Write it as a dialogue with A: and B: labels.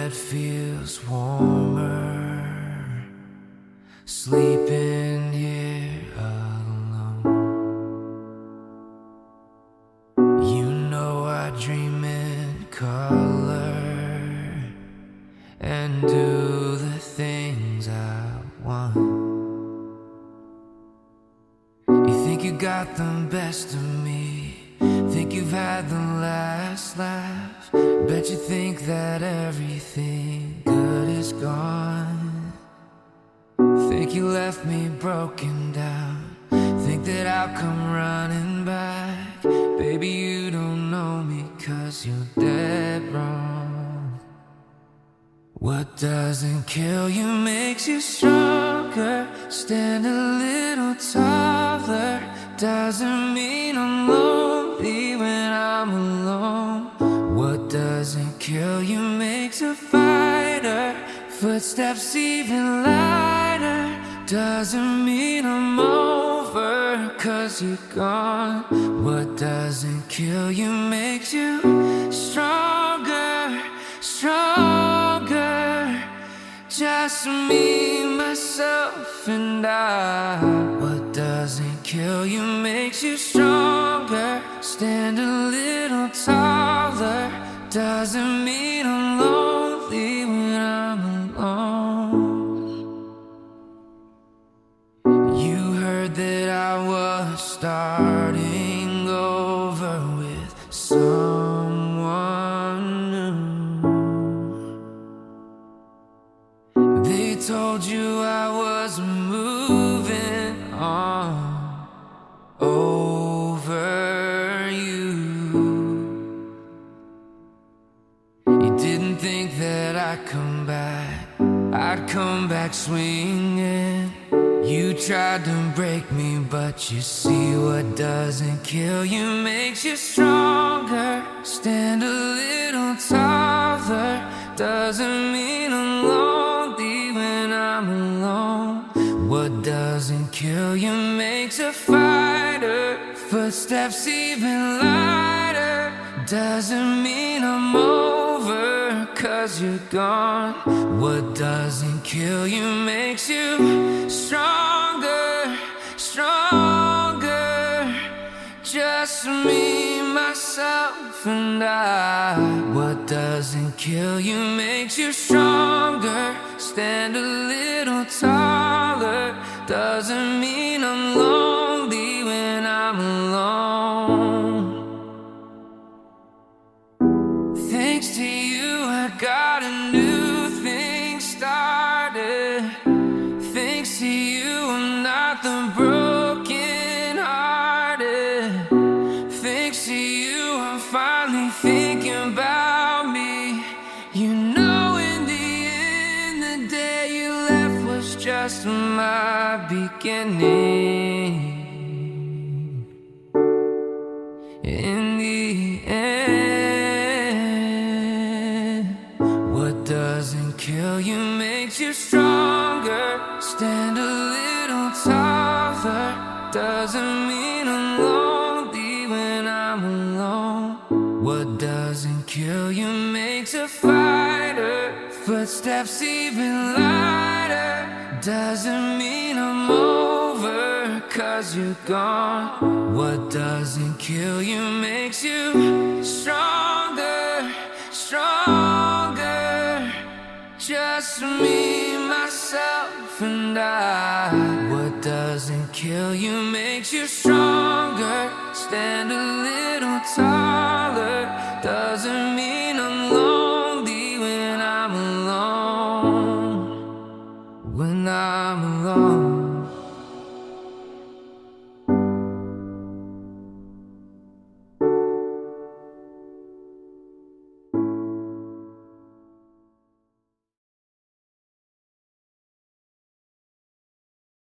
A: bed feels warmer, sleeping here alone. You know I dream in color and do the things I want. You think you got the best of me, think you've had the last laugh. Bet you think that everything good is gone. Think you left me broken down, think that I'll come running back. Baby, you don't know me 'cause you're dead wrong. What doesn't kill you makes you stronger. Stand a little taller. Doesn't mean I'm lonely when I'm alone. What doesn't kill you makes a fighter. Footsteps even lighter. Doesn't mean I'm over 'cause you're gone. What doesn't kill you makes you stronger, stronger. Just me, myself, and I. What doesn't kill you makes you stronger. Stand a little taller. Doesn't mean I'm lonely when I'm alone. You heard that I was starting over with someone new. They told you I was moving on over you. You didn't think that I'd come back swinging. You tried to break me, but you see what doesn't kill you makes you stronger. Stand a little taller. Doesn't mean I'm lonely when I'm alone. What doesn't kill you makes a fighter. Footsteps even lighter. Doesn't mean I'm over 'cause you're gone. What doesn't kill you makes you stronger, stronger. Just me, myself, and I. What doesn't kill you makes you stronger. Stand a little taller. Doesn't mean I'm lonely when I'm alone. Thanks to you, I got a new thing started. Thanks to you, I'm not the broken hearted. Thanks to you, I'm finally thinking about me. You know, in the end, the day you left was just my beginning. In the end, what doesn't kill you makes you stronger. Stand a little taller. Doesn't mean I'm lonely when I'm alone. What doesn't kill you makes a fighter. Footsteps even lighter. Doesn't mean I'm over 'cause you're gone. What doesn't kill you makes you stronger, stronger. Just me, myself, and I. What doesn't kill you makes you stronger. Stand a little taller.